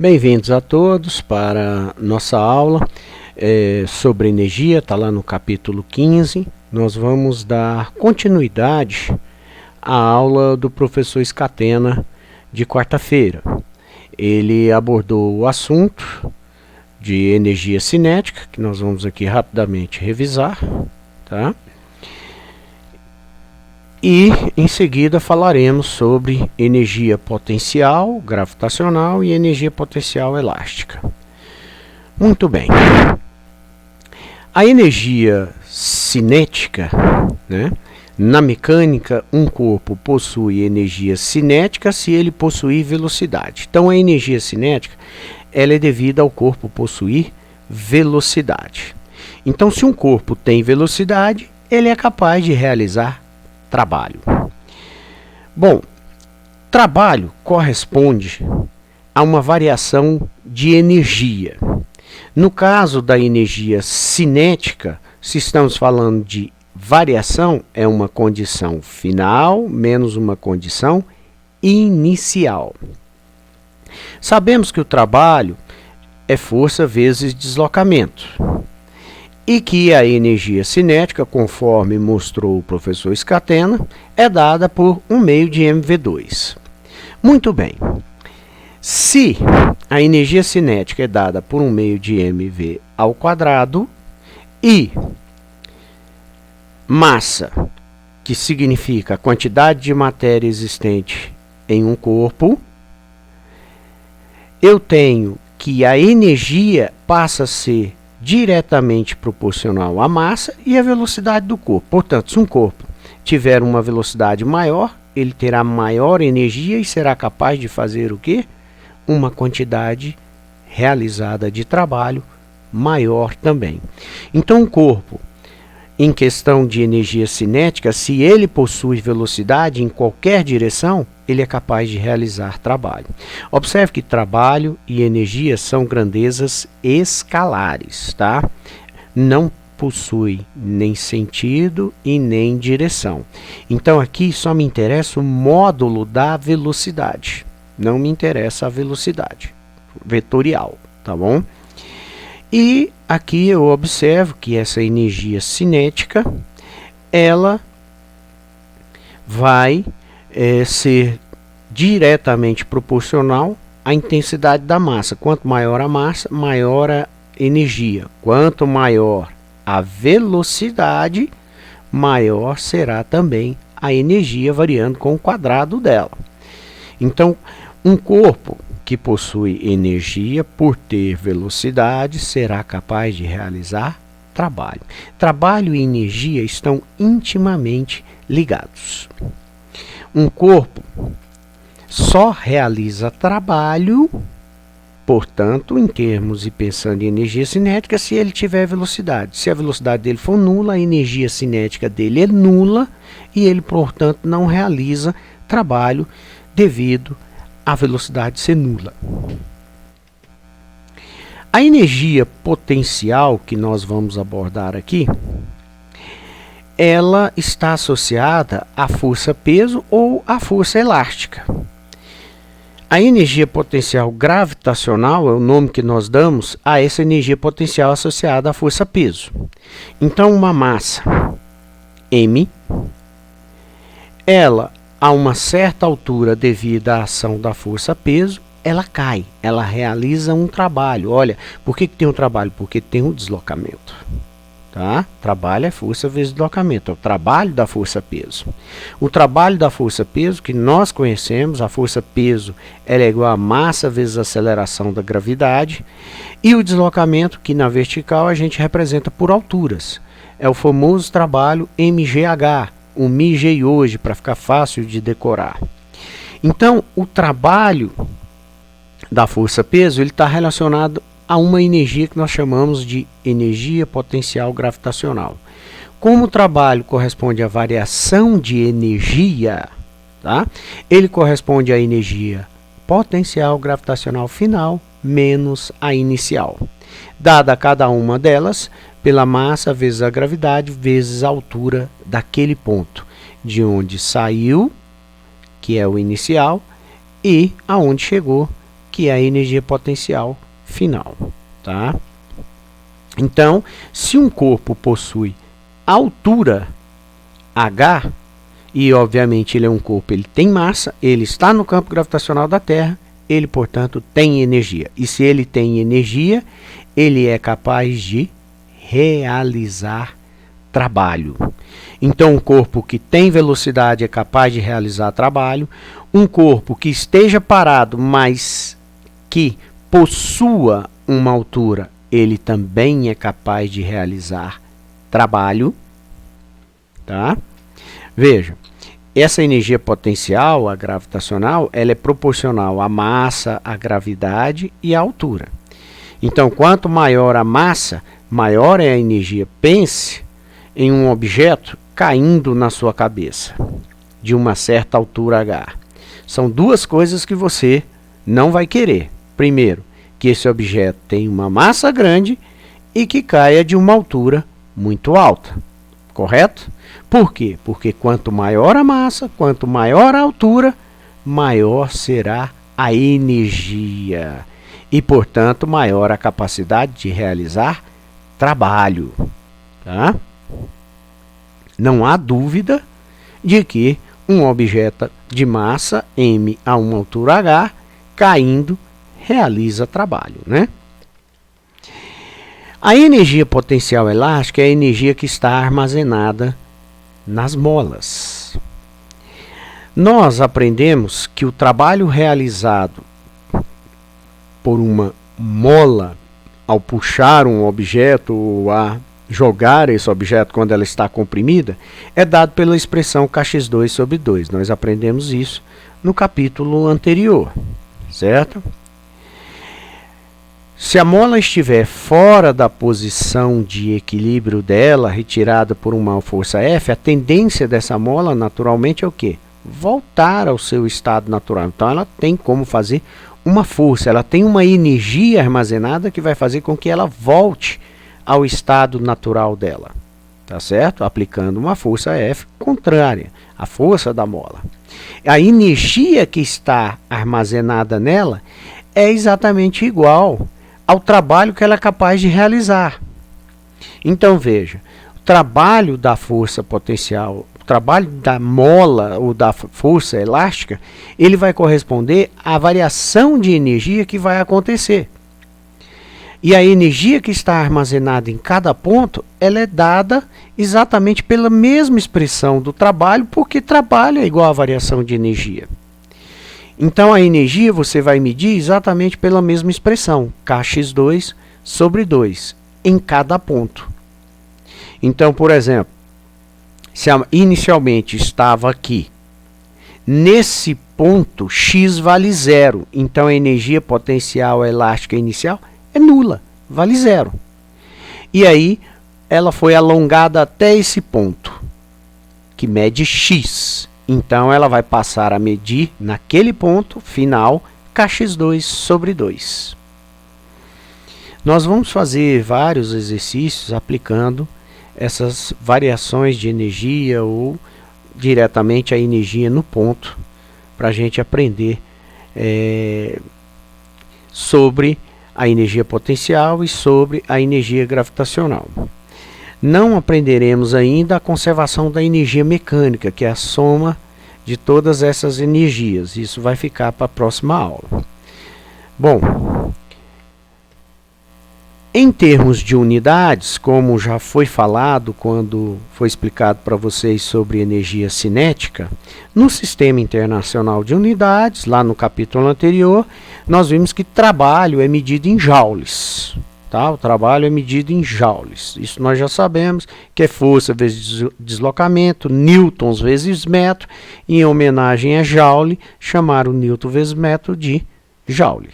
Bem-vindos a todos para nossa aula sobre energia, está lá no capítulo 15. Nós vamos dar continuidade à aula do professor Scatena de quarta-feira. Ele abordou o assunto de energia cinética, que nós vamos aqui rapidamente revisar, tá? E em seguida falaremos sobre energia potencial gravitacional e energia potencial elástica. Muito bem. A energia cinética, né? Na mecânica, um corpo possui energia cinética se ele possuir velocidade. Então a energia cinética ela é devida ao corpo possuir velocidade. Então se um corpo tem velocidade, ele é capaz de realizar trabalho. Bom, trabalho corresponde a uma variação de energia. No caso da energia cinética, se estamos falando de variação, é uma condição final menos uma condição inicial. Sabemos que o trabalho é força vezes deslocamento. E que a energia cinética, conforme mostrou o professor Scatena, é dada por um meio de mv2. Muito bem. Se a energia cinética é dada por um meio de mv ao quadrado e massa, que significa a quantidade de matéria existente em um corpo, eu tenho que a energia passa a ser diretamente proporcional à massa e à velocidade do corpo. Portanto, se um corpo tiver uma velocidade maior, ele terá maior energia e será capaz de fazer o quê? Uma quantidade realizada de trabalho maior também. Então, um corpo, em questão de energia cinética, se ele possui velocidade em qualquer direção, ele é capaz de realizar trabalho. Observe que trabalho e energia são grandezas escalares, tá? Não possui nem sentido e nem direção. Então aqui só me interessa o módulo da velocidade, não me interessa a velocidade vetorial, tá bom? E aqui eu observo que essa energia cinética, ela vai ser diretamente proporcional à intensidade da massa. Quanto maior a massa, maior a energia. Quanto maior a velocidade, maior será também a energia, variando com o quadrado dela. Então, um corpo que possui energia por ter velocidade será capaz de realizar trabalho. Trabalho e energia estão intimamente ligados. Um corpo só realiza trabalho, portanto, em termos e pensando em energia cinética, se ele tiver velocidade. Se a velocidade dele for nula, a energia cinética dele é nula e ele, portanto, não realiza trabalho devido a velocidade ser nula. A energia potencial que nós vamos abordar aqui, ela está associada à força-peso ou à força elástica. A energia potencial gravitacional é o nome que nós damos a essa energia potencial associada à força-peso. Então, uma massa m, ela a uma certa altura, devido à ação da força-peso, ela cai, ela realiza um trabalho. Olha, por que tem um trabalho? Porque tem um deslocamento. Tá? Trabalho é força vezes deslocamento, é o trabalho da força-peso. O trabalho da força-peso que nós conhecemos, a força-peso ela é igual a massa vezes a aceleração da gravidade, e o deslocamento, que na vertical a gente representa por alturas. É o famoso trabalho MGH, o MIGEI hoje, para ficar fácil de decorar. Então, o trabalho da força-peso está relacionado a uma energia que nós chamamos de energia potencial gravitacional. Como o trabalho corresponde à variação de energia, tá? Ele corresponde à energia potencial gravitacional final menos a inicial, dada cada uma delas pela massa vezes a gravidade vezes a altura daquele ponto, de onde saiu, que é o inicial, e aonde chegou, que é a energia potencial final, tá? Então, se um corpo possui altura H, e obviamente ele é um corpo, ele tem massa, ele está no campo gravitacional da Terra, ele, portanto, tem energia. E se ele tem energia, ele é capaz de realizar trabalho. Então, um corpo que tem velocidade é capaz de realizar trabalho. Um corpo que esteja parado, mas que possua uma altura, ele também é capaz de realizar trabalho. Tá? Veja, essa energia potencial, a gravitacional, ela é proporcional à massa, à gravidade e à altura. Então, quanto maior a massa, maior é a energia. Pense em um objeto caindo na sua cabeça, de uma certa altura H. São duas coisas que você não vai querer. Primeiro, que esse objeto tenha uma massa grande e que caia de uma altura muito alta. Correto? Por quê? Porque quanto maior a massa, quanto maior a altura, maior será a energia. E, portanto, maior a capacidade de realizar trabalho. Tá? Não há dúvida de que um objeto de massa m a uma altura h, caindo, realiza trabalho, né? A energia potencial elástica é a energia que está armazenada nas molas. Nós aprendemos que o trabalho realizado por uma mola ao puxar um objeto ou a jogar esse objeto quando ela está comprimida é dado pela expressão kx2 sobre 2. Nós aprendemos isso no capítulo anterior, certo? Se a mola estiver fora da posição de equilíbrio dela, retirada por uma força F, a tendência dessa mola naturalmente é o quê? Voltar ao seu estado natural. Então ela tem como fazer uma força, ela tem uma energia armazenada que vai fazer com que ela volte ao estado natural dela. Tá certo? Aplicando uma força F contrária à força da mola. A energia que está armazenada nela é exatamente igual ao trabalho que ela é capaz de realizar. Então veja, o trabalho da força potencial, o trabalho da mola ou da força elástica, ele vai corresponder à variação de energia que vai acontecer. E a energia que está armazenada em cada ponto, ela é dada exatamente pela mesma expressão do trabalho, porque trabalho é igual à variação de energia. Então, a energia você vai medir exatamente pela mesma expressão, kx2 sobre 2, em cada ponto. Então, por exemplo, se inicialmente estava aqui, nesse ponto, x vale 0. Então, a energia potencial elástica inicial é nula, vale 0. E aí, ela foi alongada até esse ponto, que mede x. Então, ela vai passar a medir, naquele ponto final, kx2 sobre 2. Nós vamos fazer vários exercícios aplicando essas variações de energia ou diretamente a energia no ponto, para a gente aprender sobre a energia potencial e sobre a energia gravitacional. Não aprenderemos ainda a conservação da energia mecânica, que é a soma de todas essas energias. Isso vai ficar para a próxima aula. Bom, em termos de unidades, como já foi falado quando foi explicado para vocês sobre energia cinética, no Sistema Internacional de Unidades, lá no capítulo anterior, nós vimos que trabalho é medido em joules. Tá? O trabalho é medido em joules. Isso nós já sabemos, que é força vezes deslocamento, newtons vezes metro. Em homenagem a joule, chamaram o newton vezes metro de joule.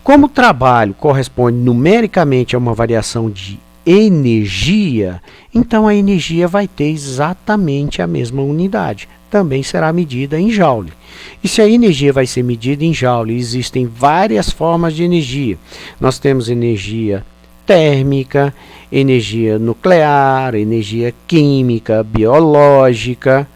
Como o trabalho corresponde numericamente a uma variação de energia, então a energia vai ter exatamente a mesma unidade. Também será medida em joule. E se a energia vai ser medida em joule, existem várias formas de energia. Nós temos energia térmica, energia nuclear, energia química, biológica,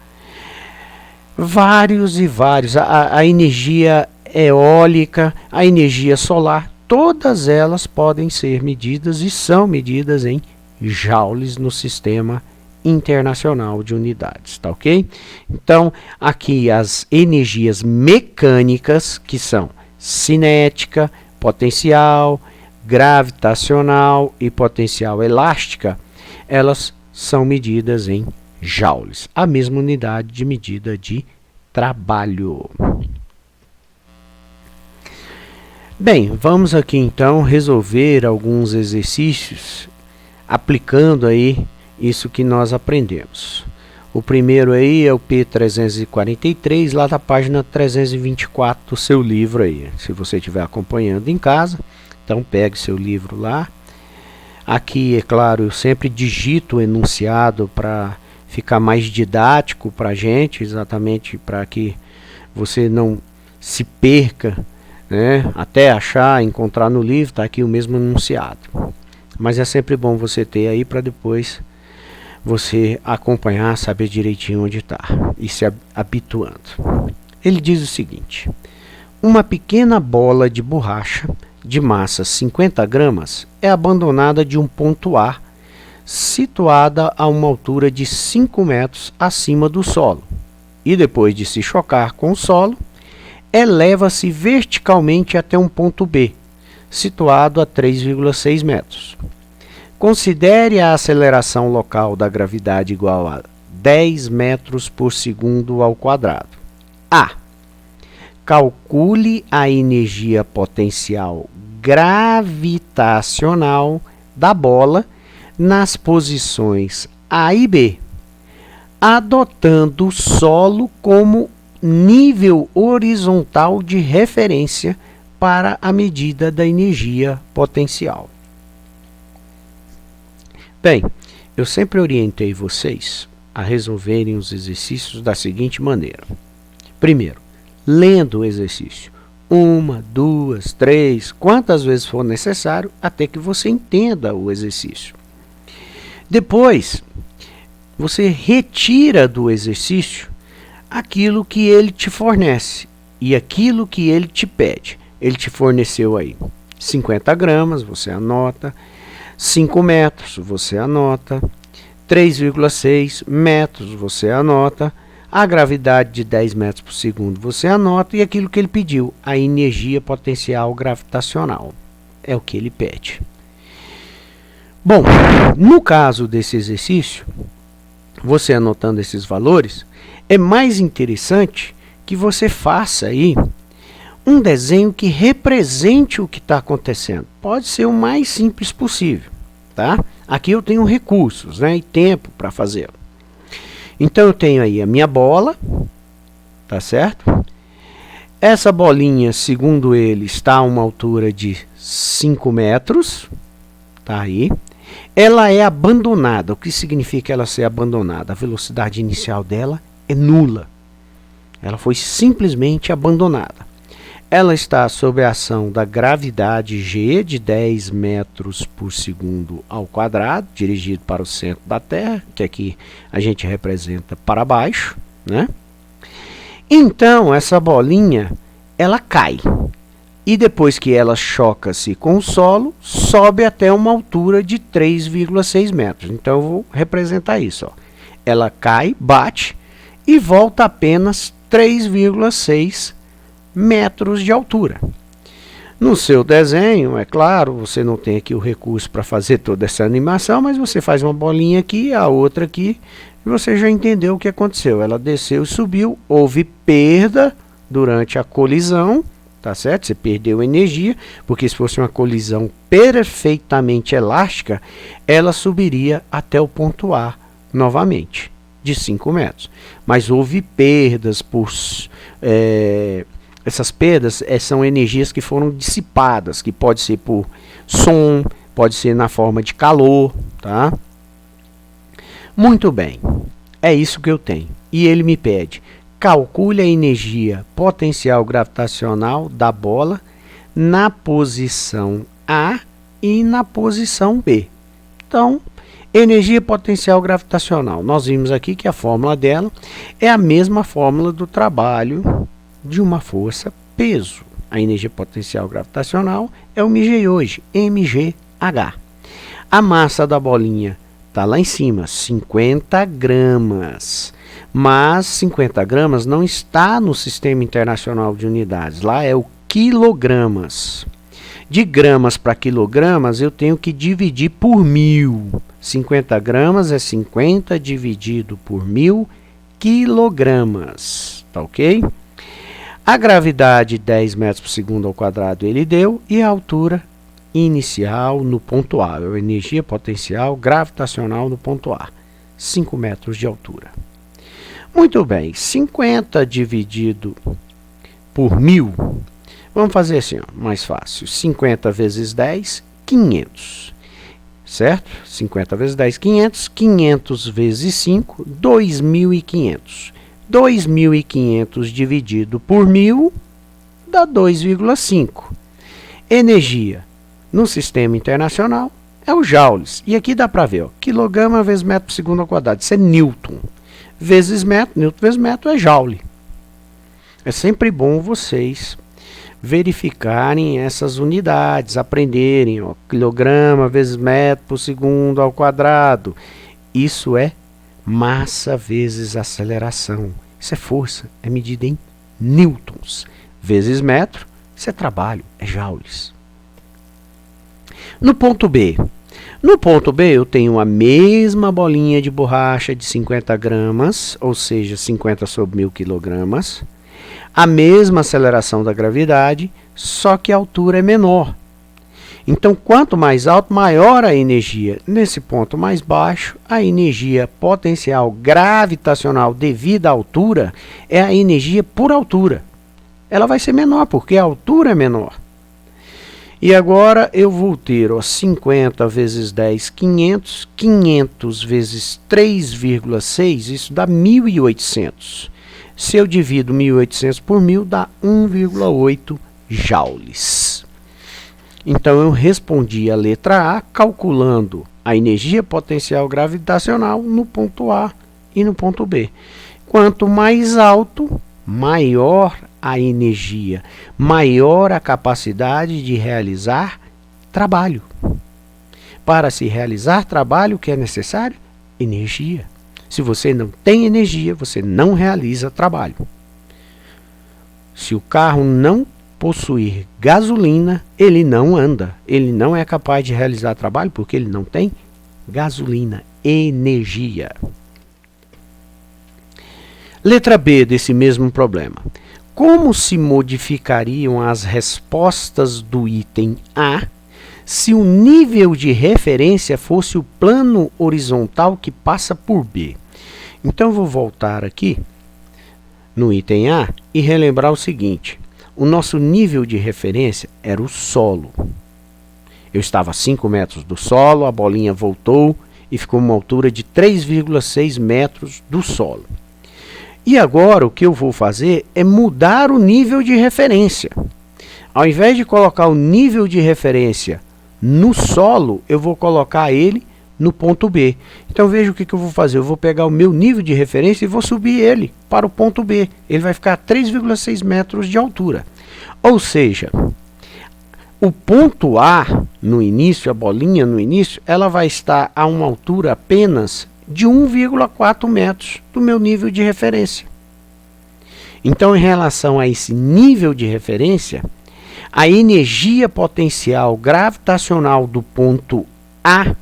vários e vários. A energia eólica, a energia solar, todas elas podem ser medidas e são medidas em joules no sistema internacional de unidades, tá ok? Então, aqui as energias mecânicas, que são cinética, potencial, gravitacional e potencial elástica, elas são medidas em joules, a mesma unidade de medida de trabalho. Bem, vamos aqui então resolver alguns exercícios aplicando aí isso que nós aprendemos. O primeiro aí é o P343, lá da página 324 do seu livro aí. Se você estiver acompanhando em casa, então pegue seu livro lá. Aqui, é claro, eu sempre digito o enunciado para ficar mais didático para a gente, exatamente para que você não se perca, né, até achar, encontrar no livro, está aqui o mesmo enunciado. Mas é sempre bom você ter aí para depois você acompanhar, saber direitinho onde está e se habituando. Ele diz o seguinte: uma pequena bola de borracha de massa 50 gramas é abandonada de um ponto A, situada a uma altura de 5 metros acima do solo, e depois de se chocar com o solo, eleva-se verticalmente até um ponto B, situado a 3,6 metros. Considere a aceleração local da gravidade igual a 10 metros por segundo ao quadrado. A. Calcule a energia potencial gravitacional da bola nas posições A e B, adotando o solo como nível horizontal de referência para a medida da energia potencial. Bem, eu sempre orientei vocês a resolverem os exercícios da seguinte maneira. Primeiro, lendo o exercício. 1, 2, 3, quantas vezes for necessário, até que você entenda o exercício. Depois, você retira do exercício aquilo que ele te fornece e aquilo que ele te pede. Ele te forneceu aí 50 gramas, você anota. 5 metros, você anota. 3,6 metros, você anota. A gravidade de 10 metros por segundo, você anota. E aquilo que ele pediu, a energia potencial gravitacional. É o que ele pede. Bom, no caso desse exercício, você anotando esses valores, é mais interessante que você faça aí um desenho que represente o que está acontecendo. Pode ser o mais simples possível, tá? Aqui eu tenho recursos, né, e tempo para fazê-lo. Então eu tenho aí a minha bola, tá certo? Essa bolinha, segundo ele, está a uma altura de 5 metros, tá aí. Ela é abandonada. O que significa ela ser abandonada? A velocidade inicial dela é nula. Ela foi simplesmente abandonada. Ela está sob a ação da gravidade G de 10 metros por segundo ao quadrado, dirigido para o centro da Terra, que aqui a gente representa para baixo, né? Então, essa bolinha, ela cai. E depois que ela choca-se com o solo, sobe até uma altura de 3,6 metros. Então, eu vou representar isso. Ó. Ela cai, bate e volta apenas 3,6 metros de altura. No seu desenho, é claro, você não tem aqui o recurso para fazer toda essa animação, mas você faz uma bolinha aqui, a outra aqui, e você já entendeu o que aconteceu. Ela desceu e subiu, houve perda durante a colisão, tá certo? Você perdeu energia, porque se fosse uma colisão perfeitamente elástica, ela subiria até o ponto A novamente, de 5 metros. Mas houve perdas por... essas perdas são energias que foram dissipadas, que pode ser por som, pode ser na forma de calor, tá? Muito bem, é isso que eu tenho. E ele me pede, calcule a energia potencial gravitacional da bola na posição A e na posição B. Então, energia potencial gravitacional. Nós vimos aqui que a fórmula dela é a mesma fórmula do trabalho de uma força peso. A energia potencial gravitacional é o MG hoje, MGH. A massa da bolinha está lá em cima, 50 gramas. Mas 50 gramas não está no Sistema Internacional de Unidades. Lá é o quilogramas. De gramas para quilogramas, eu tenho que dividir por 1000. 50 gramas é 50 dividido por 1000 quilogramas. Tá ok? A gravidade, 10 metros por segundo ao quadrado, ele deu. E a altura inicial no ponto A. A energia potencial gravitacional no ponto A. 5 metros de altura. Muito bem. 50 dividido por 1000. Vamos fazer assim, ó, mais fácil. 50 vezes 10, 500. Certo? 50 vezes 10, 500. 500 vezes 5, 2.500. 2.500 dividido por 1000 dá 2,5. Energia no sistema internacional é o joules. E aqui dá para ver, ó, quilograma vezes metro por segundo ao quadrado. Isso é Newton. Vezes metro, Newton vezes metro é joule. É sempre bom vocês verificarem essas unidades, aprenderem, ó, quilograma vezes metro por segundo ao quadrado. Isso é massa vezes aceleração. Isso é força, é medida em newtons. Vezes metro, isso é trabalho, é joules. No ponto B. No ponto B eu tenho a mesma bolinha de borracha de 50 gramas, ou seja, 50 sobre 1000 quilogramas. A mesma aceleração da gravidade, só que a altura é menor. Então, quanto mais alto, maior a energia. Nesse ponto mais baixo, a energia potencial gravitacional devido à altura é a energia por altura. Ela vai ser menor, porque a altura é menor. E agora eu vou ter, ó, 50 vezes 10, 500. 500 vezes 3,6, isso dá 1.800. Se eu divido 1.800 por 1000, dá 1,8 joules. Então, eu respondi a letra A, calculando a energia potencial gravitacional no ponto A e no ponto B. Quanto mais alto, maior a energia, maior a capacidade de realizar trabalho. Para se realizar trabalho, o que é necessário? Energia. Se você não tem energia, você não realiza trabalho. Se o carro não possuir gasolina, ele não anda. Ele não é capaz de realizar trabalho porque ele não tem gasolina, energia. Letra B desse mesmo problema. Como se modificariam as respostas do item A se o nível de referência fosse o plano horizontal que passa por B? Então, eu vou voltar aqui no item A e relembrar o seguinte. O nosso nível de referência era o solo. Eu estava a 5 metros do solo, a bolinha voltou e ficou uma altura de 3,6 metros do solo. E agora o que eu vou fazer é mudar o nível de referência. Ao invés de colocar o nível de referência no solo, eu vou colocar ele no ponto B. Então veja o que eu vou fazer. Eu vou pegar o meu nível de referência e vou subir ele para o ponto B. Ele vai ficar a 3,6 metros de altura. Ou seja, o ponto A no início, a bolinha no início, ela vai estar a uma altura apenas de 1,4 metros do meu nível de referência. Então, em relação a esse nível de referência, a energia potencial gravitacional do ponto A,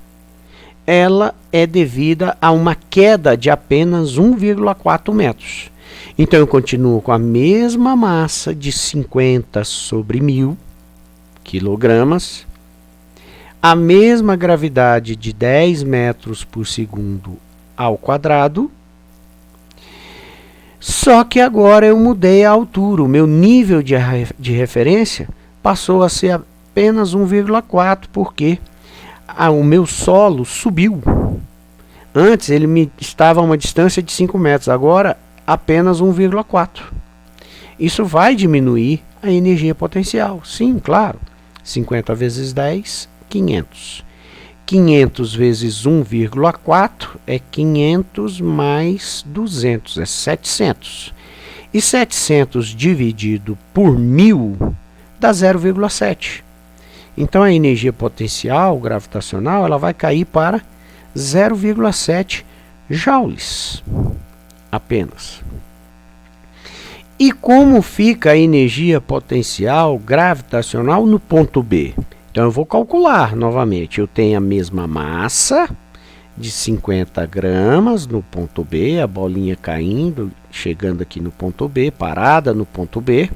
ela é devida a uma queda de apenas 1,4 metros. Então, eu continuo com a mesma massa de 50 sobre 1000 quilogramas, a mesma gravidade de 10 metros por segundo ao quadrado, só que agora eu mudei a altura. O meu nível de referência passou a ser apenas 1,4, porque o meu solo subiu. Antes ele estava a uma distância de 5 metros, agora apenas 1,4. Isso vai diminuir a energia potencial. Sim, claro. 50 vezes 10, 500. 500 vezes 1,4 é 500 mais 200, é 700. E 700 dividido por 1000 dá 0,7. Então a energia potencial gravitacional ela vai cair para 0,7 joules apenas. E como fica a energia potencial gravitacional no ponto B? Então eu vou calcular novamente. Eu tenho a mesma massa de 50 gramas no ponto B, a bolinha caindo, chegando aqui no ponto B, parada no ponto B.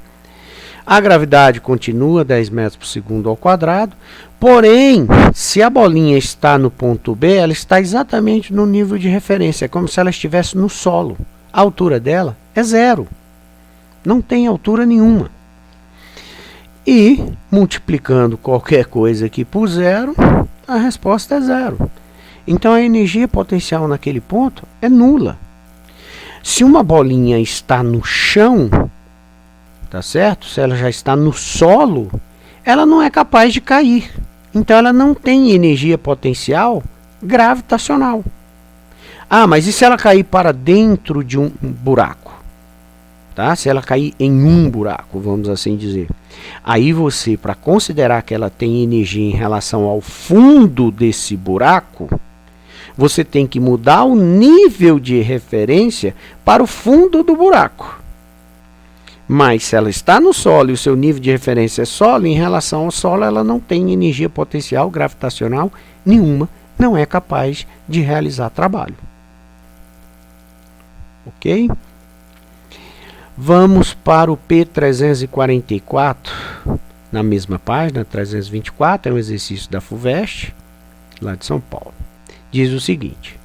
A gravidade continua 10 metros por segundo ao quadrado, porém, se a bolinha está no ponto B, ela está exatamente no nível de referência, é como se ela estivesse no solo. A altura dela é 0. Não tem altura nenhuma. E, multiplicando qualquer coisa aqui por 0, a resposta é 0. Então, a energia potencial naquele ponto é nula. Se uma bolinha está no chão, tá certo? Se ela já está no solo, ela não é capaz de cair. Então, ela não tem energia potencial gravitacional. Ah, mas e se ela cair para dentro de um buraco? Tá? Se ela cair em um buraco, vamos assim dizer. Aí você, para considerar que ela tem energia em relação ao fundo desse buraco, você tem que mudar o nível de referência para o fundo do buraco. Mas se ela está no solo e o seu nível de referência é solo, em relação ao solo ela não tem energia potencial gravitacional nenhuma, não é capaz de realizar trabalho. Ok? Vamos para o P344, na mesma página, 324, é um exercício da FUVEST, lá de São Paulo. Diz o seguinte: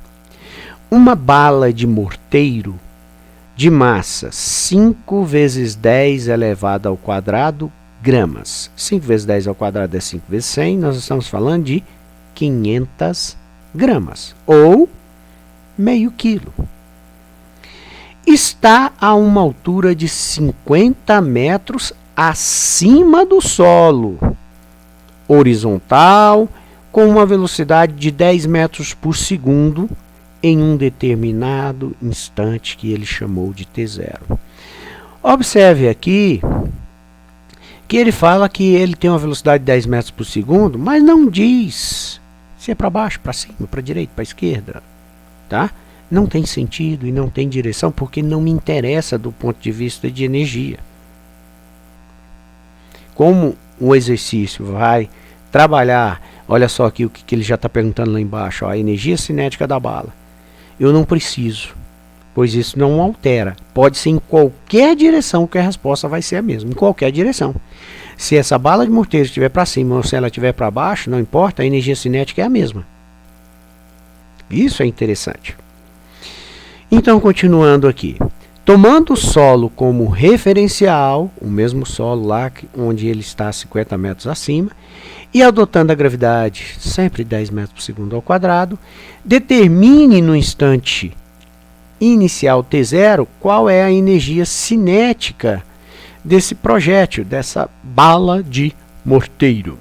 uma bala de morteiro de massa 5 vezes 10 elevado ao quadrado gramas. 5 vezes 10 ao quadrado é 5 vezes 100, nós estamos falando de 500 gramas, ou meio quilo. Está a uma altura de 50 metros acima do solo, horizontal, com uma velocidade de 10 metros por segundo em um determinado instante que ele chamou de T0. Observe aqui que ele fala que ele tem uma velocidade de 10 metros por segundo, mas não diz se é para baixo, para cima, para direita, para esquerda, tá? Não tem sentido e não tem direção, porque não me interessa do ponto de vista de energia. Como o exercício vai trabalhar, olha só aqui o que ele já está perguntando lá embaixo, ó, a energia cinética da bala. Eu não preciso, pois isso não altera. Pode ser em qualquer direção que a resposta vai ser a mesma, em qualquer direção. Se essa bala de morteiro estiver para cima ou se ela estiver para baixo, não importa, a energia cinética é a mesma. Isso é interessante. Então, continuando aqui. Tomando o solo como referencial, o mesmo solo lá onde ele está a 50 metros acima, e adotando a gravidade sempre 10 metros por segundo ao quadrado, determine no instante inicial T0 qual é a energia cinética desse projétil, dessa bala de morteiro.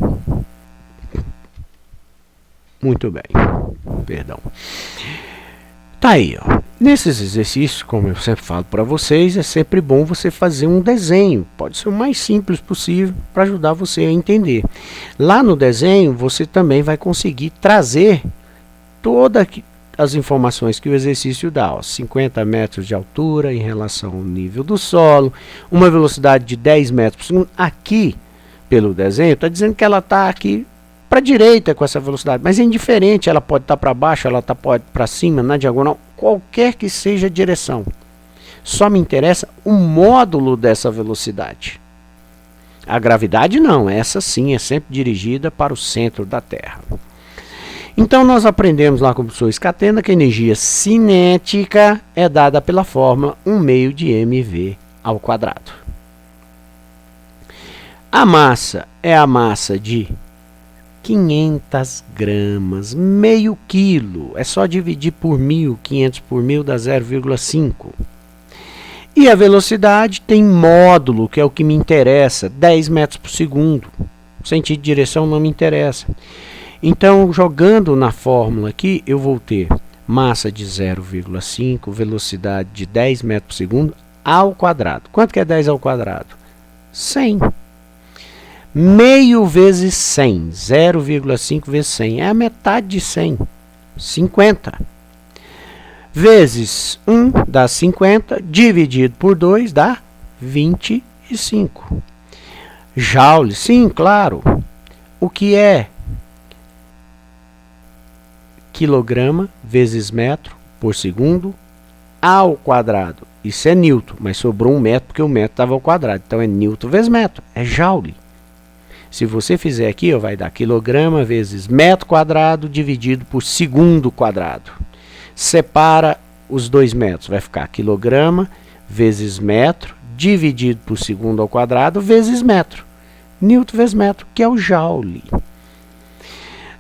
Muito bem, perdão. Tá aí, ó. Nesses exercícios, como eu sempre falo para vocês, é sempre bom você fazer um desenho. Pode ser o mais simples possível para ajudar você a entender. Lá no desenho, você também vai conseguir trazer todas as informações que o exercício dá. Ó, 50 metros de altura em relação ao nível do solo, uma velocidade de 10 metros por segundo. Aqui, pelo desenho, está dizendo que ela está aqui para a direita com essa velocidade, mas é indiferente, ela pode estar para baixo, ela pode para cima, na diagonal, qualquer que seja a direção. Só me interessa o módulo dessa velocidade. A gravidade não, essa sim é sempre dirigida para o centro da Terra. Então nós aprendemos lá com o professor Scatena que a energia cinética é dada pela fórmula 1/2 de mv ao quadrado. A massa é a massa de 500 gramas, meio quilo, é só dividir por 1000, 500 por 1000 dá 0,5. E a velocidade tem módulo, que é o que me interessa, 10 metros por segundo. O sentido de direção não me interessa. Então, jogando na fórmula aqui, eu vou ter massa de 0,5, velocidade de 10 metros por segundo, ao quadrado. Quanto que é 10 ao quadrado? 100. Meio vezes 100, 0,5 vezes 100, é a metade de 100, 50. Vezes 1 dá 50, dividido por 2 dá 25. Joule, sim, claro. O que é quilograma vezes metro por segundo ao quadrado? Isso é Newton, mas sobrou um metro porque o metro estava ao quadrado. Então é Newton vezes metro, é Joule. Se você fizer aqui, ó, vai dar quilograma vezes metro quadrado dividido por segundo quadrado. Separa os 2 metros, vai ficar quilograma vezes metro dividido por segundo ao quadrado vezes metro. Newton vezes metro, que é o Joule.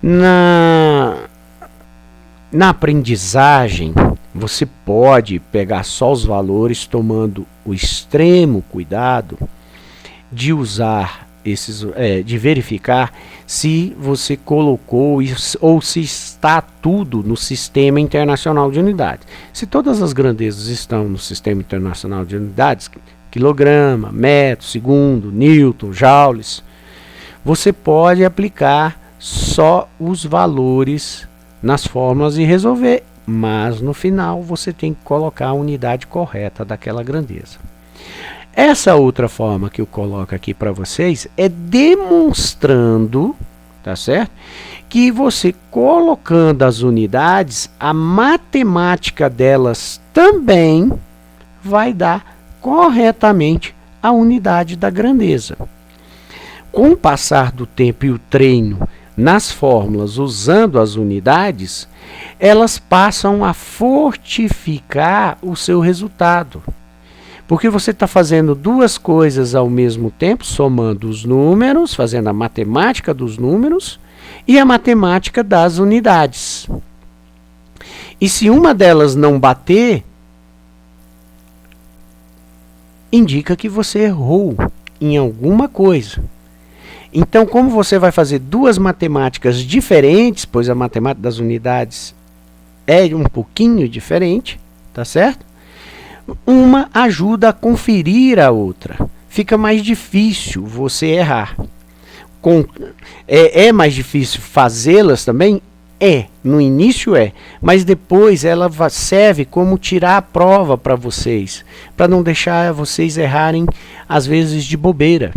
Na aprendizagem, você pode pegar só os valores tomando o extremo cuidado de usar de verificar se você colocou ou se está tudo no Sistema Internacional de Unidades. Se todas as grandezas estão no Sistema Internacional de Unidades, quilograma, metro, segundo, newton, joules, você pode aplicar só os valores nas fórmulas e resolver, mas no final você tem que colocar a unidade correta daquela grandeza. Essa outra forma que eu coloco aqui para vocês é demonstrando, tá certo? Que você colocando as unidades, a matemática delas também vai dar corretamente a unidade da grandeza. Com o passar do tempo e o treino nas fórmulas usando as unidades, elas passam a fortificar o seu resultado. Porque você está fazendo duas coisas ao mesmo tempo, somando os números, fazendo a matemática dos números e a matemática das unidades. E se uma delas não bater, indica que você errou em alguma coisa. Então, como você vai fazer duas matemáticas diferentes, pois a matemática das unidades é um pouquinho diferente, tá certo? Uma ajuda a conferir a outra. Fica mais difícil você errar. É mais difícil fazê-las também? No início mas depois ela serve como tirar a prova para vocês, para não deixar vocês errarem às vezes de bobeira,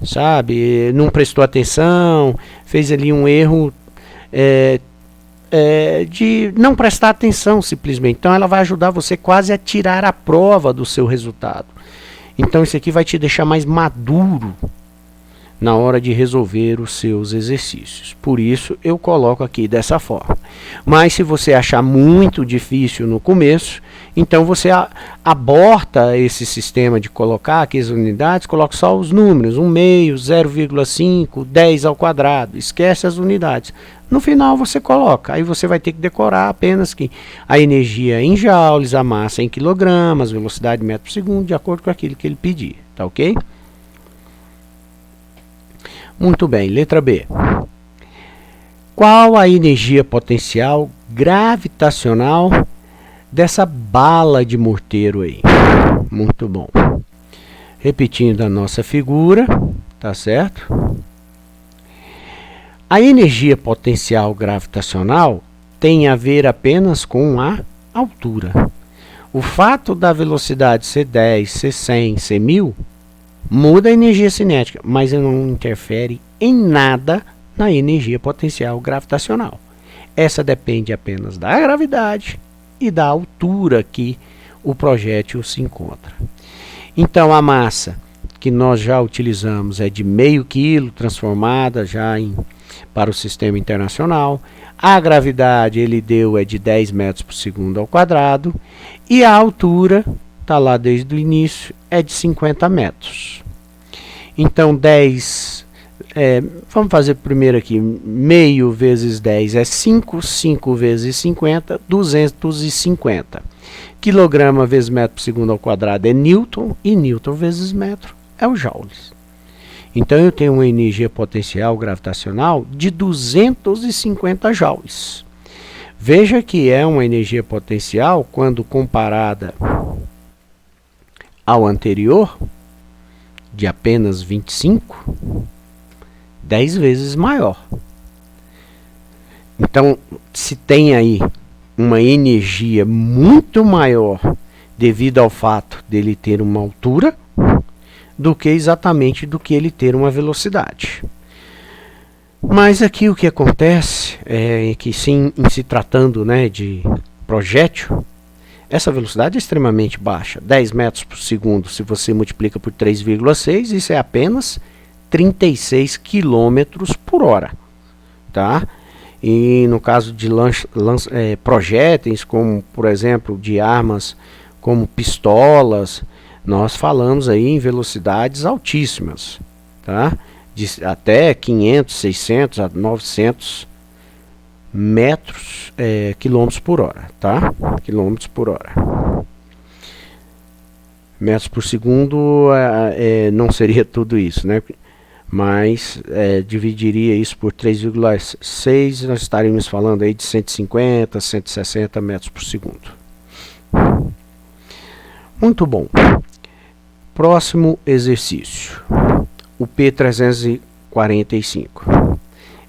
sabe? Não prestou atenção, fez ali um erro de não prestar atenção simplesmente. Então ela vai ajudar você quase a tirar a prova do seu resultado. Então isso aqui vai te deixar mais maduro na hora de resolver os seus exercícios. Por isso eu coloco aqui dessa forma. Mas se você achar muito difícil no começo, então você aborta esse sistema de colocar aqui as unidades, coloca só os números, 1 meio, 0,5, 10 ao quadrado, esquece as unidades. No final você coloca, aí você vai ter que decorar apenas que a energia em joules, a massa em quilogramas, velocidade em metro por segundo, de acordo com aquilo que ele pedir, tá ok? Muito bem, letra B. Qual a energia potencial gravitacional dessa bala de morteiro aí? Muito bom. Repetindo a nossa figura, tá certo? A energia potencial gravitacional tem a ver apenas com a altura. O fato da velocidade ser 10, ser 100, ser 1000 muda a energia cinética, mas não interfere em nada na energia potencial gravitacional. Essa depende apenas da gravidade e da altura que o projétil se encontra. Então a massa que nós já utilizamos é de meio quilo, transformada já para o sistema internacional. A gravidade ele deu é de 10 metros por segundo ao quadrado e a altura está lá desde o início, é de 50 metros. Então 10, vamos fazer primeiro aqui, meio vezes 10 é 5, 5 vezes 50, 250. Quilograma vezes metro por segundo ao quadrado é newton, e newton vezes metro é o joules. Então eu tenho uma energia potencial gravitacional de 250 joules. Veja que é uma energia potencial quando comparada ao anterior, de apenas 25, 10 vezes maior. Então, se tem aí uma energia muito maior devido ao fato dele ter uma altura do que exatamente do que ele ter uma velocidade. Mas aqui o que acontece é que sim, em se tratando, né, de projétil, essa velocidade é extremamente baixa, 10 metros por segundo. Se você multiplica por 3,6, isso é apenas 36 quilômetros por hora, tá? E no caso de projéteis, como por exemplo de armas como pistolas, nós falamos aí em velocidades altíssimas, tá? De até 500, 600 a 900 metros, quilômetros por hora, tá? Quilômetros por hora. Metros por segundo não seria tudo isso, né? Mas dividiria isso por 3,6, nós estaríamos falando aí de 150, 160 metros por segundo. Muito bom. Próximo exercício, o P345.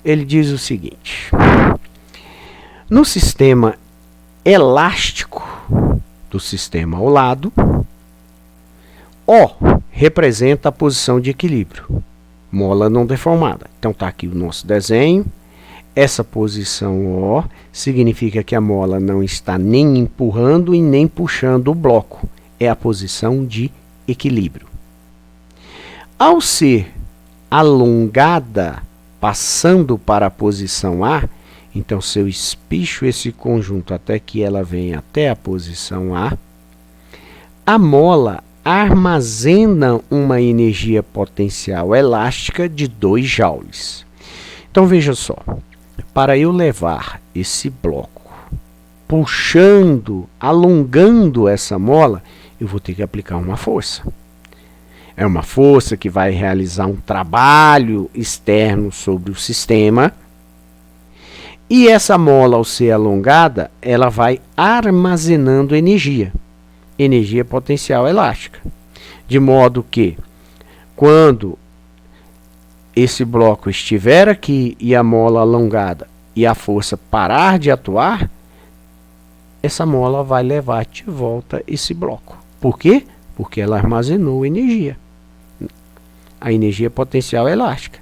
Ele diz o seguinte: no sistema elástico do sistema ao lado, O representa a posição de equilíbrio, mola não deformada. Então está aqui o nosso desenho. Essa posição O significa que a mola não está nem empurrando e nem puxando o bloco. É a posição de equilíbrio. Ao ser alongada, passando para a posição A, então se eu espicho esse conjunto até que ela venha até a posição A, a mola armazena uma energia potencial elástica de 2 joules. Então veja só, para eu levar esse bloco puxando, alongando essa mola, eu vou ter que aplicar uma força. É uma força que vai realizar um trabalho externo sobre o sistema. E essa mola, ao ser alongada, ela vai armazenando energia. Energia potencial elástica. De modo que, quando esse bloco estiver aqui e a mola alongada e a força parar de atuar, essa mola vai levar de volta esse bloco. Por quê? Porque ela armazenou energia. A energia potencial elástica.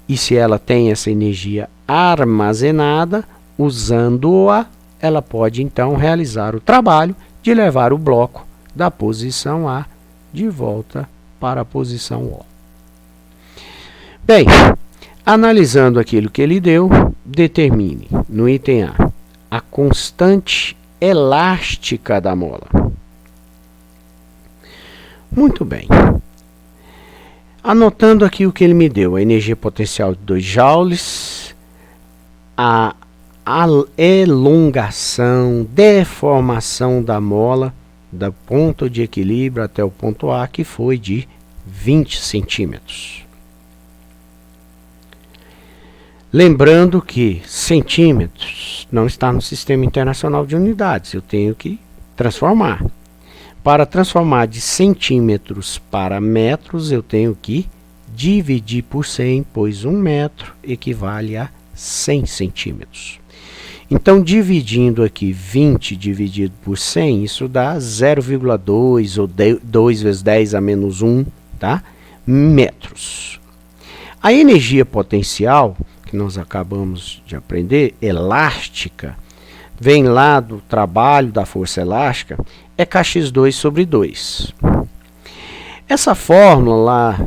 E se ela tem essa energia armazenada, usando-a, ela pode então realizar o trabalho de levar o bloco da posição A de volta para a posição O. Bem, analisando aquilo que ele deu, determine no item a constante elástica da mola. Muito bem. Anotando aqui o que ele me deu, a energia potencial de 2 joules, a elongação, deformação da mola, do ponto de equilíbrio até o ponto A, que foi de 20 centímetros. Lembrando que centímetros não está no Sistema Internacional de Unidades, eu tenho que transformar. Para transformar de centímetros para metros, eu tenho que dividir por 100, pois 1 metro equivale a 100 centímetros. Então, dividindo aqui 20 dividido por 100, isso dá 0,2 ou 2 vezes 10 a menos 1, tá? Metros. A energia potencial, que nós acabamos de aprender, elástica, vem lá do trabalho da força elástica, é kx2 sobre 2. Essa fórmula lá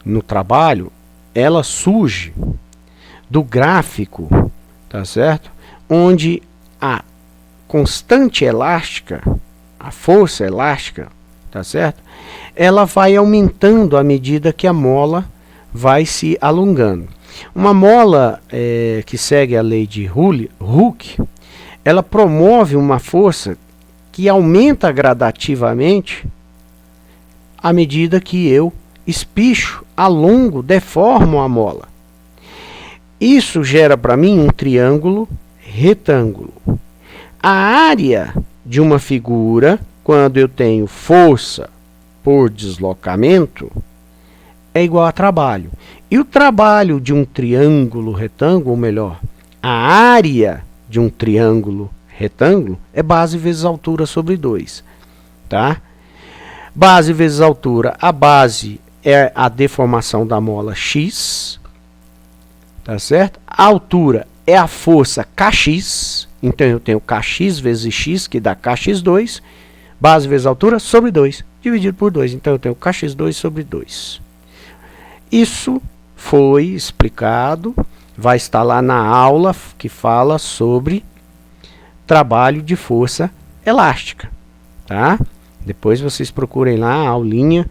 no trabalho, ela surge do gráfico, tá certo? Onde a constante elástica, a força elástica, tá certo? Ela vai aumentando à medida que a mola vai se alongando. Uma mola que segue a lei de Hooke, ela promove uma força que aumenta gradativamente à medida que eu espicho, alongo, deformo a mola. Isso gera para mim um triângulo retângulo. A área de uma figura, quando eu tenho força por deslocamento é igual a trabalho. E o trabalho de um triângulo retângulo, ou melhor, a área de um triângulo retângulo é base vezes altura sobre 2. Tá? Base vezes altura. A base é a deformação da mola x. Tá certo? A altura é a força kx. Então eu tenho kx vezes x, que dá kx2. Base vezes altura sobre 2, dividido por 2. Então eu tenho kx2 sobre 2. Isso foi explicado, vai estar lá na aula que fala sobre trabalho de força elástica. Tá? Depois vocês procurem lá a aulinha,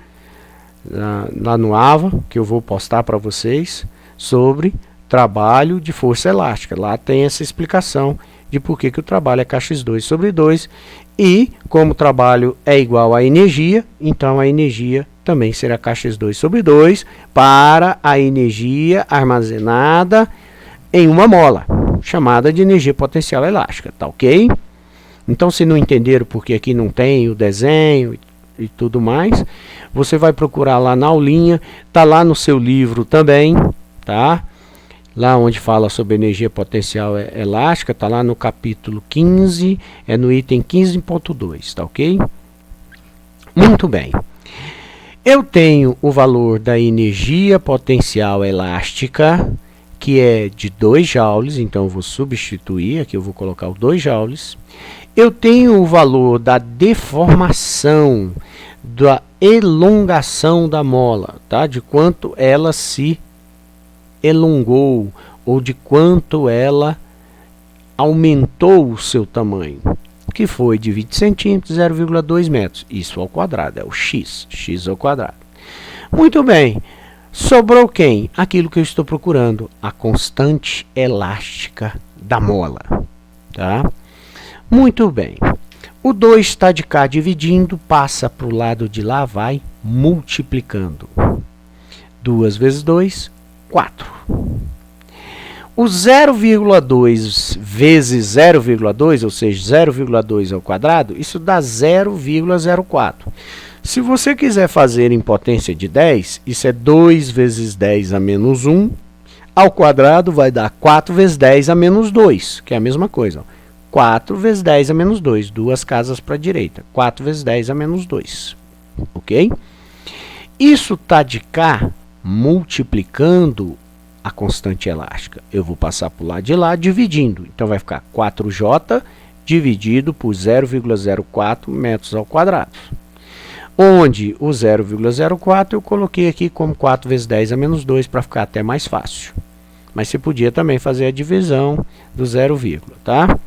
lá no AVA, que eu vou postar para vocês, sobre trabalho de força elástica. Lá tem essa explicação de por que o trabalho é kx2 sobre 2. E, como o trabalho é igual à energia, então a energia também será kx2 sobre 2 para a energia armazenada em uma mola, chamada de energia potencial elástica. Tá ok? Então, se não entenderam porque aqui não tem o desenho e tudo mais, você vai procurar lá na aulinha, tá lá no seu livro também, tá? Lá onde fala sobre energia potencial elástica, tá lá no capítulo 15, é no item 15.2, tá ok? Muito bem. Eu tenho o valor da energia potencial elástica, que é de 2 joules, então eu vou substituir, aqui eu vou colocar o 2 joules. Eu tenho o valor da deformação, da elongação da mola, tá? De quanto ela se elongou, ou de quanto ela aumentou o seu tamanho, que foi de 20 centímetros, 0,2 metros. Isso ao quadrado, é o x, x ao quadrado. Muito bem. Sobrou quem? Aquilo que eu estou procurando, a constante elástica da mola. Tá? Muito bem. O 2 está de cá dividindo, passa para o lado de lá, vai multiplicando. 2 vezes 2, 4. O 0,2 vezes 0,2, ou seja, 0,2 ao quadrado, isso dá 0,04. Se você quiser fazer em potência de 10, isso é 2 vezes 10 a menos 1, ao quadrado vai dar 4 vezes 10 a menos 2, que é a mesma coisa. Ó. 4 vezes 10 a menos 2, duas casas para a direita. 4 vezes 10 a menos 2. Ok? Isso está de cá multiplicando a constante elástica. Eu vou passar para o lado de lá dividindo. Então vai ficar 4J dividido por 0,04 metros ao quadrado. Onde o 0,04 eu coloquei aqui como 4 vezes 10 a menos 2 para ficar até mais fácil. Mas você podia também fazer a divisão do 0, tá?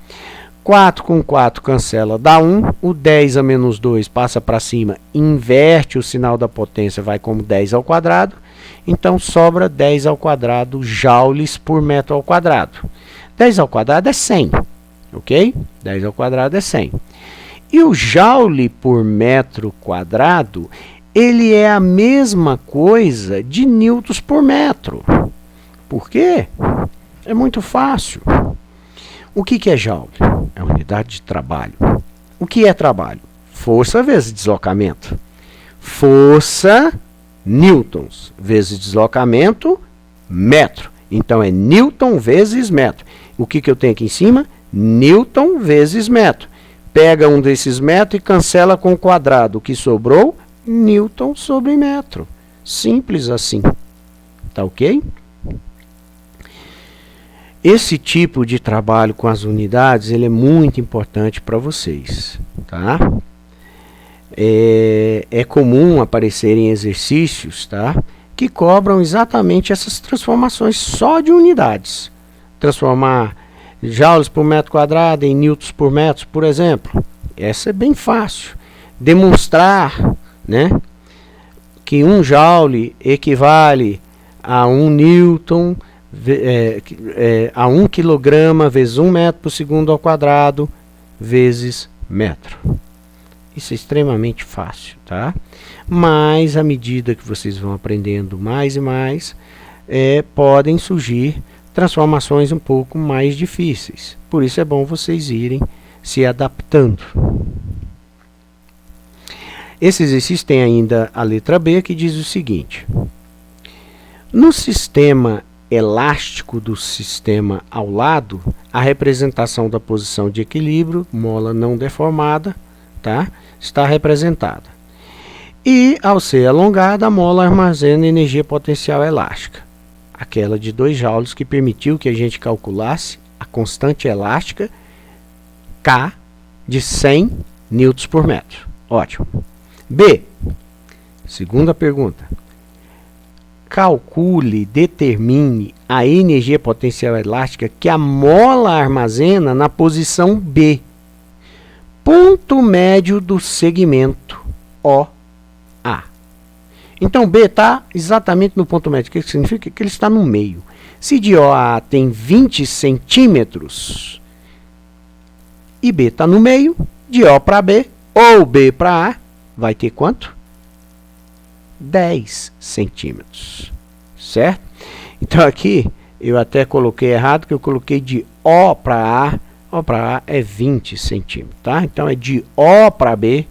4 com 4 cancela, dá 1. O 10 a menos 2 passa para cima, inverte o sinal da potência, vai como 10 ao quadrado. Então, sobra 10 ao quadrado joules por metro ao quadrado. 10 ao quadrado é 100, ok? 10 ao quadrado é 100. E o joule por metro quadrado, ele é a mesma coisa de newtons por metro. Por quê? É muito fácil. O que é joule? É unidade de trabalho. O que é trabalho? Força vezes deslocamento. Força, newtons, vezes deslocamento, metro. Então, é newton vezes metro. O que eu tenho aqui em cima? Newton vezes metro. Pega um desses metros e cancela com o quadrado. O que sobrou? Newton sobre metro. Simples assim. Tá ok? Esse tipo de trabalho com as unidades, ele é muito importante para vocês. Tá? É comum aparecerem exercícios, tá? Que cobram exatamente essas transformações só de unidades. Transformar joules por metro quadrado em newtons por metro, por exemplo. Essa é bem fácil. Demonstrar, né, que 1 joule equivale a 1 newton, a 1 quilograma vezes 1 metro por segundo ao quadrado, vezes metro. Isso é extremamente fácil, tá? Mas, à medida que vocês vão aprendendo mais e mais, podem surgir transformações um pouco mais difíceis. Por isso é bom vocês irem se adaptando. Esse exercício tem ainda a letra B, que diz o seguinte: no sistema elástico do sistema ao lado, a representação da posição de equilíbrio, mola não deformada, tá? Está representada. E, ao ser alongada, a mola armazena energia potencial elástica, aquela de 2 joules que permitiu que a gente calculasse a constante elástica K de 100 newtons por metro. Ótimo. B. Segunda pergunta. Calcule, determine a energia potencial elástica que a mola armazena na posição B, ponto médio do segmento OA. Então, B está exatamente no ponto médio. O que significa? Que ele está no meio. Se de OA tem 20 centímetros e B está no meio, de O para B ou B para A, vai ter quanto? 10 centímetros, certo? Então aqui eu até coloquei errado, que eu coloquei de O para A. O para A é 20 centímetros, tá? Então é de O para B,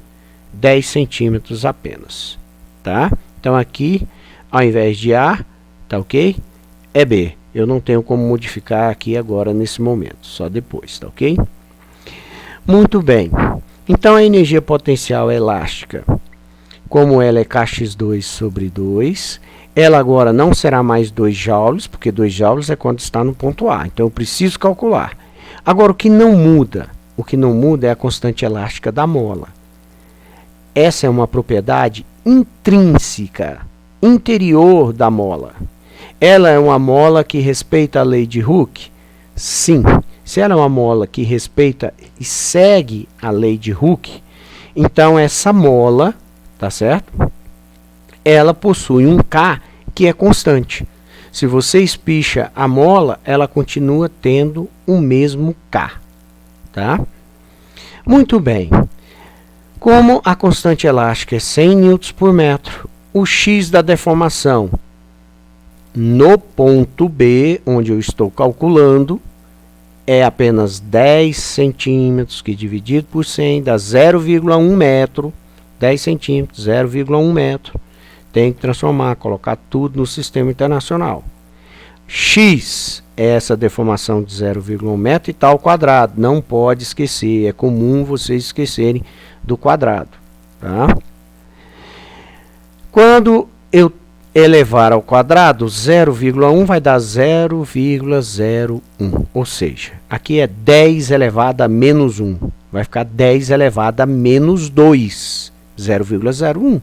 10 centímetros apenas, tá? Então aqui, ao invés de A, tá ok? É B. Eu não tenho como modificar aqui agora nesse momento, só depois, tá ok? Muito bem. Então a energia potencial elástica, como ela é Kx2 sobre 2, ela agora não será mais 2 joules, porque 2 joules é quando está no ponto A. Então eu preciso calcular. Agora o que não muda é a constante elástica da mola. Essa é uma propriedade intrínseca, interior da mola. Ela é uma mola que respeita a lei de Hooke? Sim. Se ela é uma mola que respeita e segue a lei de Hooke, então essa mola, tá certo? Ela possui um K que é constante. Se você espicha a mola, ela continua tendo o mesmo K, tá? Muito bem. Como a constante elástica é 100 newtons por metro, o x da deformação no ponto B, onde eu estou calculando, é apenas 10 centímetros, que dividido por 100 dá 0,1 metro. 10 centímetros, 0,1 metro. Tem que transformar, colocar tudo no sistema internacional. X é essa deformação de 0,1 metro e tal ao quadrado. Não pode esquecer, é comum vocês esquecerem do quadrado, tá? Quando eu elevar ao quadrado, 0,1 vai dar 0,01. Ou seja, aqui é 10 elevado a menos 1. Vai ficar 10 elevado a menos 2. 0,01.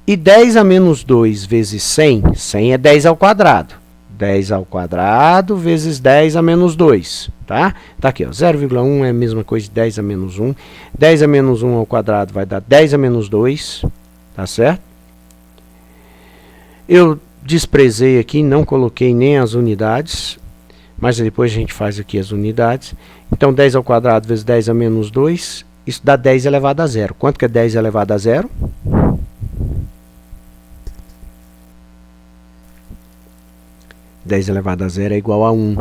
E 10 a menos 2 vezes 100, 100 é 10 ao quadrado. 10 ao quadrado vezes 10 a menos 2, tá? Tá aqui, ó, 0,1 é a mesma coisa de 10 a menos 1. 10 a menos 1 ao quadrado vai dar 10 a menos 2, tá certo? Eu desprezei aqui, não coloquei nem as unidades, mas depois a gente faz aqui as unidades. Então, 10 ao quadrado vezes 10 a menos 2, isso dá 10 elevado a 0. Quanto que é 10 elevado a 0? 10 elevado a 0 é igual a 1.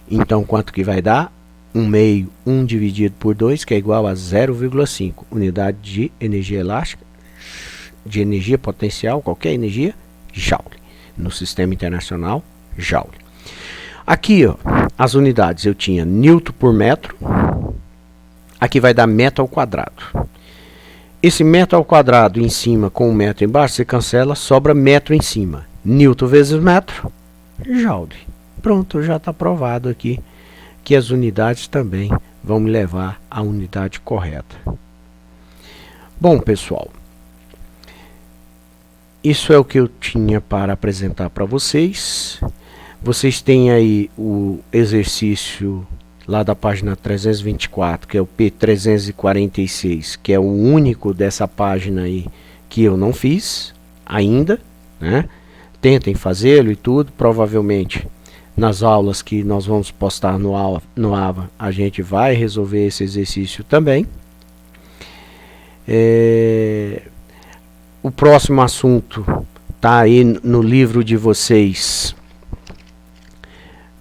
Então, quanto que vai dar? 1 meio, 1 dividido por 2, que é igual a 0,5. Unidade de energia elástica, de energia potencial, qualquer energia, joule. No sistema internacional, joule. Aqui, ó, as unidades eu tinha newton por metro. Aqui vai dar metro ao quadrado. Esse metro ao quadrado em cima com o metro embaixo, você cancela, sobra metro em cima. Newton vezes metro, joule. Pronto, já está provado aqui que as unidades também vão me levar à unidade correta. Bom, pessoal, isso é o que eu tinha para apresentar para vocês. Vocês têm aí o exercício lá da página 324, que é o P346, que é o único dessa página aí que eu não fiz ainda, né? Tentem fazê-lo e tudo. Provavelmente nas aulas que nós vamos postar no AVA, a gente vai resolver esse exercício também. O próximo assunto está aí no livro de vocês,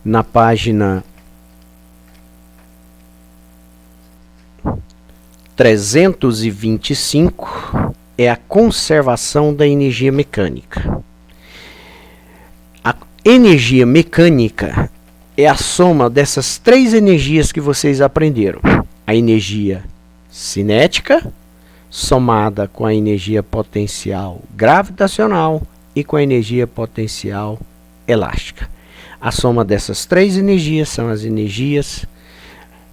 na página 325 é a conservação da energia mecânica. A energia mecânica é a soma dessas três energias que vocês aprenderam. A energia cinética, somada com a energia potencial gravitacional e com a energia potencial elástica. A soma dessas três energias são as energias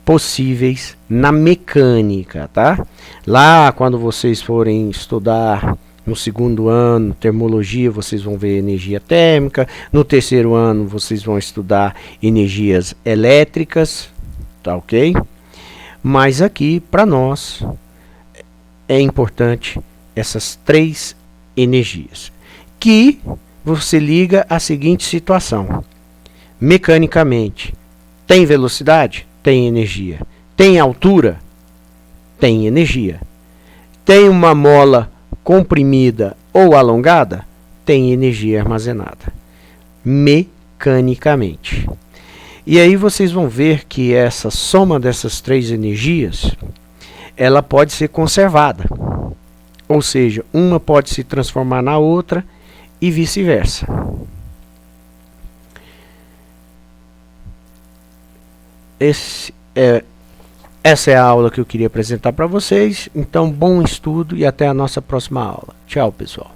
possíveis na mecânica, tá? Lá, quando vocês forem estudar no segundo ano, termologia, vocês vão ver energia térmica. No terceiro ano, vocês vão estudar energias elétricas, tá ok? Mas aqui, para nós, é importante essas três energias, que você liga à seguinte situação. Mecanicamente, tem velocidade? Tem energia. Tem altura? Tem energia. Tem uma mola comprimida ou alongada? Tem energia armazenada. Mecanicamente. E aí vocês vão ver que essa soma dessas três energias, ela pode ser conservada. Ou seja, uma pode se transformar na outra e vice-versa. Essa é a aula que eu queria apresentar para vocês. Então, bom estudo e até a nossa próxima aula. Tchau, pessoal.